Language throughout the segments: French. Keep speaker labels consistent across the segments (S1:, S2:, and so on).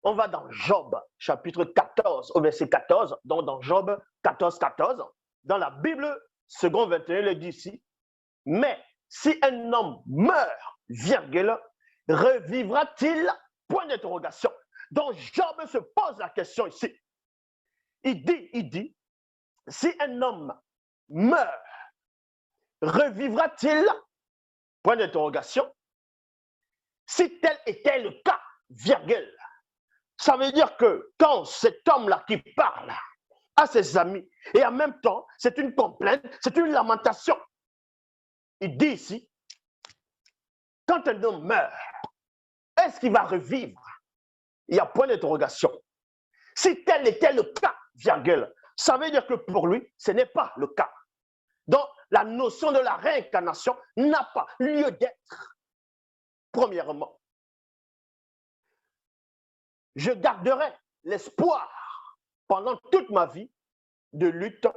S1: On va dans Job, chapitre 14, au verset 14. Donc, dans Job 14, 14, dans la Bible, second 21, il est dit ici, mais si un homme meurt, virgule, revivra-t-il? Point d'interrogation. Donc, Job se pose la question ici. Il dit, si un homme meurt, revivra-t-il? Point d'interrogation. Si tel était le cas, virgule, ça veut dire que quand cet homme-là qui parle à ses amis, et en même temps, c'est une complainte, c'est une lamentation. Il dit ici, quand un homme meurt, est-ce qu'il va revivre? Il y a point d'interrogation. Si tel était le cas, virgule, ça veut dire que pour lui, ce n'est pas le cas. Donc, la notion de la réincarnation n'a pas lieu d'être. Premièrement, je garderai l'espoir pendant toute ma vie de lutte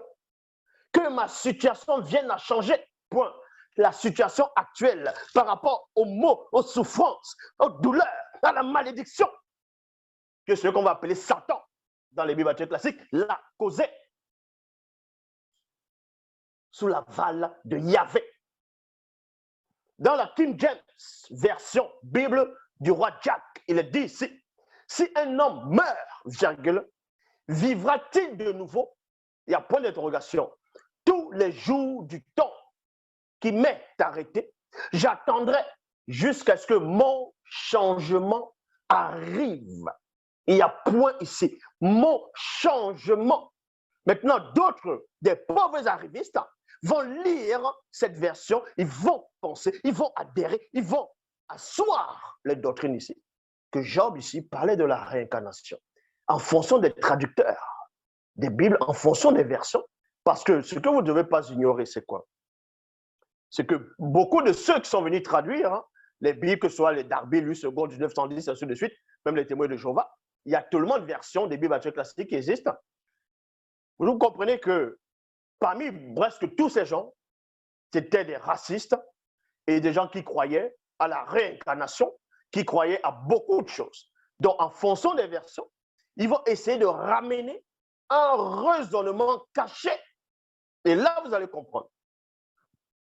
S1: que ma situation vienne à changer. Point. La situation actuelle par rapport aux maux, aux souffrances, aux douleurs, à la malédiction que ce qu'on va appeler Satan dans les Bibles classiques l'a causé sous la valle de Yahvé. Dans la King James, version Bible du roi Jack, il est dit ici, si un homme meurt, virgule, vivra-t-il de nouveau? Il y a point d'interrogation. Tous les jours du temps qui m'est arrêté, j'attendrai jusqu'à ce que mon changement arrive. Il y a point ici. Mon changement. Maintenant, d'autres, des pauvres arrivistes, vont lire cette version, ils vont penser, ils vont adhérer, ils vont asseoir les doctrines ici. Que Job ici parlait de la réincarnation en fonction des traducteurs des Bibles, en fonction des versions. Parce que ce que vous ne devez pas ignorer, c'est quoi? C'est que beaucoup de ceux qui sont venus traduire les Bibles, que ce soit les Darby, Louis II, 1910, ainsi de suite, même les témoins de Jéhovah, il y a tellement de versions des Bibles classiques qui existent. Vous comprenez que parmi presque tous ces gens, c'était des racistes et des gens qui croyaient à la réincarnation, qui croyaient à beaucoup de choses. Donc, en fonction des versions, ils vont essayer de ramener un raisonnement caché. Et là, vous allez comprendre.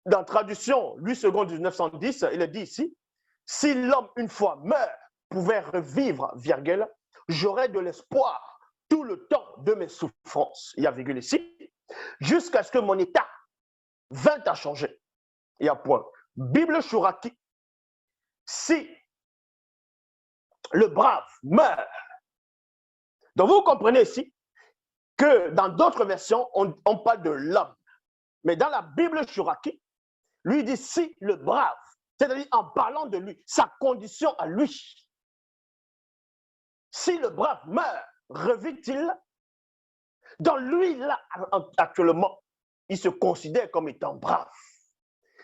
S1: Dans la traduction, Louis II, 1910, il est dit ici, si l'homme, une fois meurt, pouvait revivre, virgule, j'aurais de l'espoir tout le temps de mes souffrances. Il y a virgule ici, jusqu'à ce que mon état vint à changer. Il y a point. Bible Chouraki, si le brave meurt. Donc vous comprenez ici que dans d'autres versions, on parle de l'homme. Mais dans la Bible Chouraki, lui dit si le brave, c'est-à-dire en parlant de lui, sa condition à lui. Si le brave meurt, revit-il? Dans lui, là, actuellement, il se considère comme étant brave.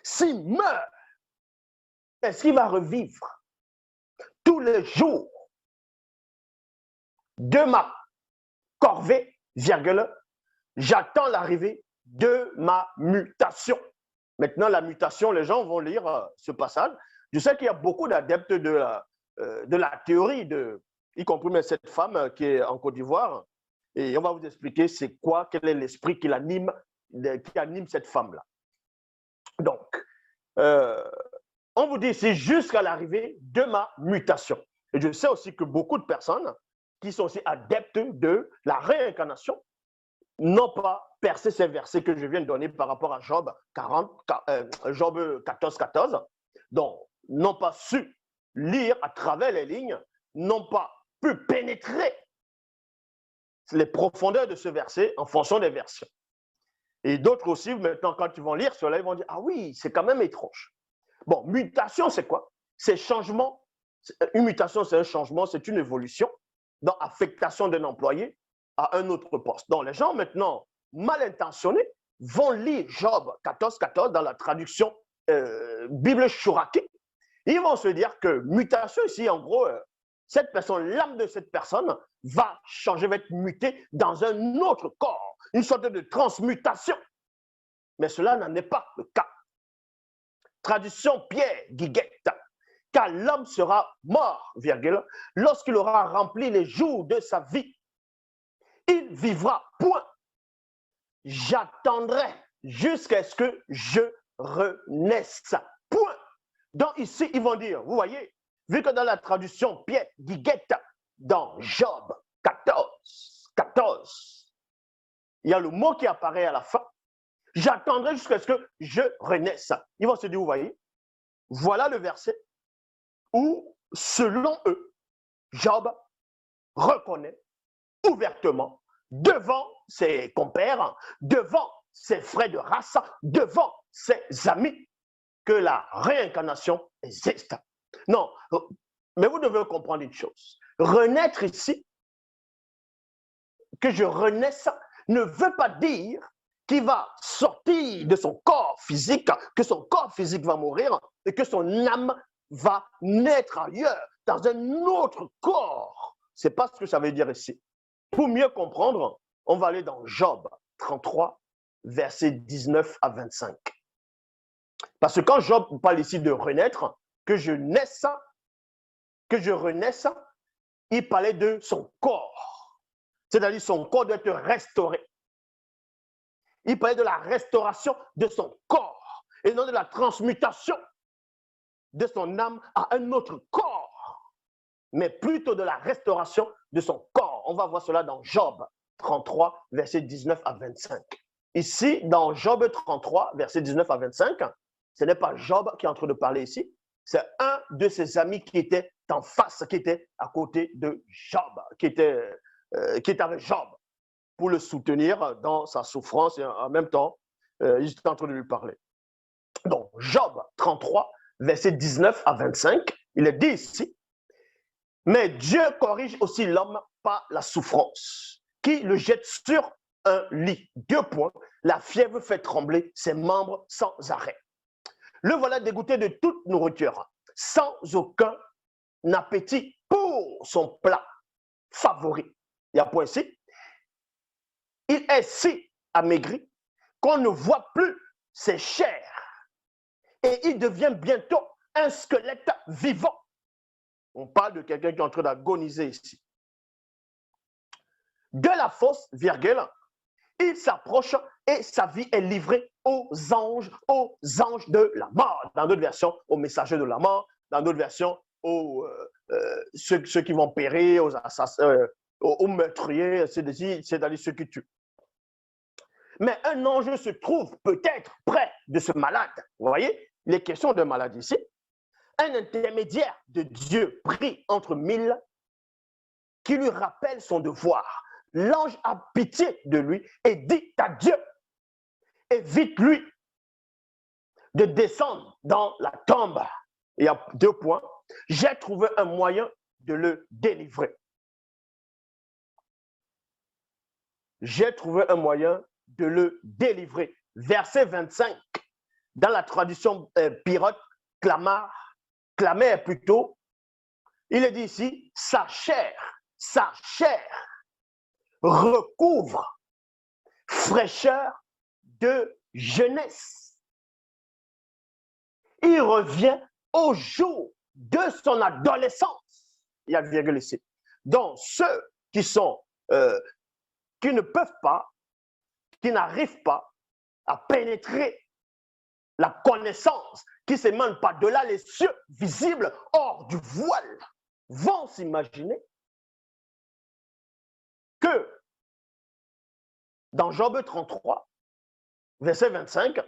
S1: S'il meurt, est-ce qu'il va revivre? Tous les jours de ma corvée, virgule, j'attends l'arrivée de ma mutation. Maintenant, la mutation, les gens vont lire ce passage. Je sais qu'il y a beaucoup d'adeptes de la théorie, y compris même cette femme qui est en Côte d'Ivoire. Et on va vous expliquer c'est quoi, quel est l'esprit qui anime cette femme-là. Donc, on vous dit ici jusqu'à l'arrivée de ma mutation. Et je sais aussi que beaucoup de personnes qui sont aussi adeptes de la réincarnation n'ont pas percé ces versets que je viens de donner par rapport à Job 14, 14. Donc, n'ont pas su lire à travers les lignes, n'ont pas pu pénétrer les profondeurs de ce verset en fonction des versions. Et d'autres aussi, maintenant, quand ils vont lire cela, ils vont dire, ah oui, c'est quand même étrange. Bon, mutation, c'est quoi? C'est changement. Une mutation, c'est un changement, c'est une évolution dans affectation d'un employé à un autre poste. Donc, les gens, maintenant, mal intentionnés, vont lire Job 14, 14 dans la traduction Bible Chouraki. Ils vont se dire que mutation ici, en gros, cette personne, l'âme de cette personne va changer, va être mutée dans un autre corps, une sorte de transmutation. Mais cela n'en est pas le cas. Traduction Pierre Guiguette, car l'homme sera mort, virgule, lorsqu'il aura rempli les jours de sa vie. Il vivra, point. J'attendrai jusqu'à ce que je renaisse, point. Donc ici, ils vont dire, vous voyez, vu que dans la traduction Pierre Guiguette, dans Job 14, il y a le mot qui apparaît à la fin. J'attendrai jusqu'à ce que je renaisse. Ils vont se dire, vous voyez, voilà le verset où, selon eux, Job reconnaît ouvertement devant ses compères, devant ses frères de race, devant ses amis, que la réincarnation existe. Non, mais vous devez comprendre une chose. Renaître ici, que je renaisse, ne veut pas dire qu'il va sortir de son corps physique, que son corps physique va mourir et que son âme va naître ailleurs, dans un autre corps. Ce n'est pas ce que ça veut dire ici. Pour mieux comprendre, on va aller dans Job 33, versets 19 à 25. Parce que quand Job parle ici de renaître, que je renaisse, il parlait de son corps. C'est-à-dire son corps doit être restauré. Il parlait de la restauration de son corps et non de la transmutation de son âme à un autre corps, mais plutôt de la restauration de son corps. On va voir cela dans Job 33, versets 19 à 25. Ici, dans Job 33, versets 19 à 25, ce n'est pas Job qui est en train de parler ici, c'est un de ses amis qui était en face, qui était à côté de Job, qui était avec Job, pour le soutenir dans sa souffrance et en même temps, il était en train de lui parler. Donc, Job 33, versets 19 à 25, il est dit ici, mais Dieu corrige aussi l'homme par la souffrance, qui le jette sur un lit. 2 points, la fièvre fait trembler ses membres sans arrêt. Le voilà dégoûté de toute nourriture, sans aucun appétit pour son plat favori. Il y a un point ici. Il est si amaigri qu'on ne voit plus ses chairs et il devient bientôt un squelette vivant. On parle de quelqu'un qui est en train d'agoniser ici. De la fosse, virgule, il s'approche et sa vie est livrée aux anges de la mort. Dans d'autres versions, aux messagers de la mort. Dans d'autres versions, ceux qui vont périr, aux assassins, aux meurtriers, c'est-à-dire ceux qui tuent. Mais un ange se trouve peut-être près de ce malade. Vous voyez, il est question d'un malade ici. Un intermédiaire de Dieu pris entre 1000 qui lui rappelle son devoir. L'ange a pitié de lui et dit à Dieu, évite-lui de descendre dans la tombe. Il y a 2 points. J'ai trouvé un moyen de le délivrer. J'ai trouvé un moyen de le délivrer. Verset 25, dans la traduction pirote, clamère plutôt, il est dit ici, sa chair recouvre fraîcheur de jeunesse. Il revient au jour de son adolescence. Il y a virgule ici. Donc, ceux qui ne peuvent pas, qui n'arrivent pas à pénétrer la connaissance, qui s'émane par-delà les cieux visibles hors du voile, vont s'imaginer que dans Job 33, verset 25,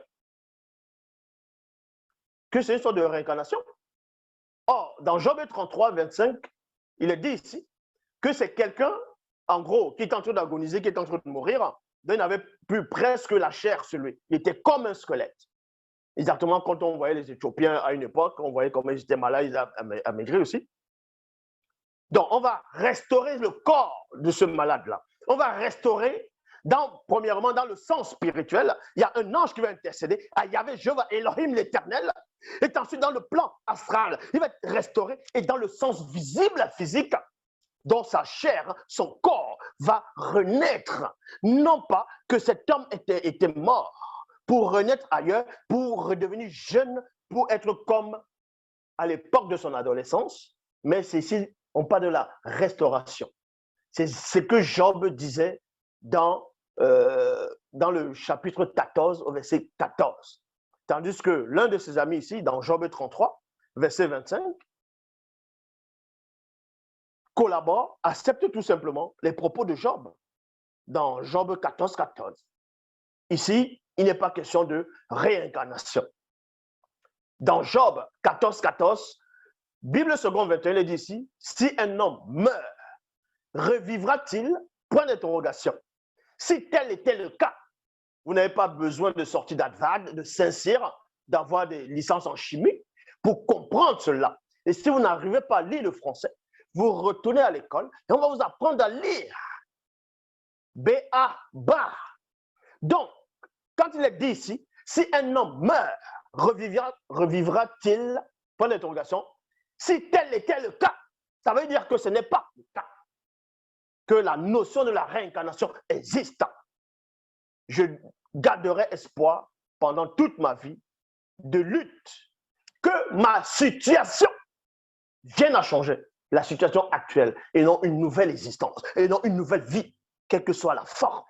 S1: que c'est une sorte de réincarnation. Or, dans Job 33, 25, il est dit ici que c'est quelqu'un, en gros, qui est en train d'agoniser, qui est en train de mourir, donc il n'avait plus presque la chair sur lui. Il était comme un squelette. Exactement quand on voyait les Éthiopiens à une époque, on voyait comment ils étaient malades, ils amaigris aussi. Donc, on va restaurer le corps de ce malade-là. On va restaurer, premièrement, dans le sens spirituel, il y a un ange qui va intercéder à Yahvé, Jéhovah, Elohim, l'Éternel. Et ensuite, dans le plan astral, il va être restauré. Et dans le sens visible, physique, dans sa chair, son corps va renaître. Non pas que cet homme était mort pour renaître ailleurs, pour redevenir jeune, pour être comme à l'époque de son adolescence, mais c'est ici, on parle de la restauration. C'est ce que Job disait dans le chapitre 14 au verset 14. Tandis que l'un de ses amis ici, dans Job 33, verset 25, collabore, accepte tout simplement les propos de Job dans Job 14, 14. Ici, il n'est pas question de réincarnation. Dans Job 14, 14, Bible seconde 21, il dit ici, si un homme meurt, revivra-t-il? Point d'interrogation. Si tel était le cas, vous n'avez pas besoin de sortir d'Advad, de Saint-Cyr, d'avoir des licences en chimie pour comprendre cela. Et si vous n'arrivez pas à lire le français, vous retournez à l'école et on va vous apprendre à lire. B-A-B-A. Donc, quand il est dit ici, si un homme meurt, revivra-t-il? Point d'interrogation. Si tel était le cas, ça veut dire que ce n'est pas le cas, que la notion de la réincarnation existe. Je garderai espoir pendant toute ma vie de lutte que ma situation vienne à changer la situation actuelle et non une nouvelle existence, et non une nouvelle vie, quelle que soit la forme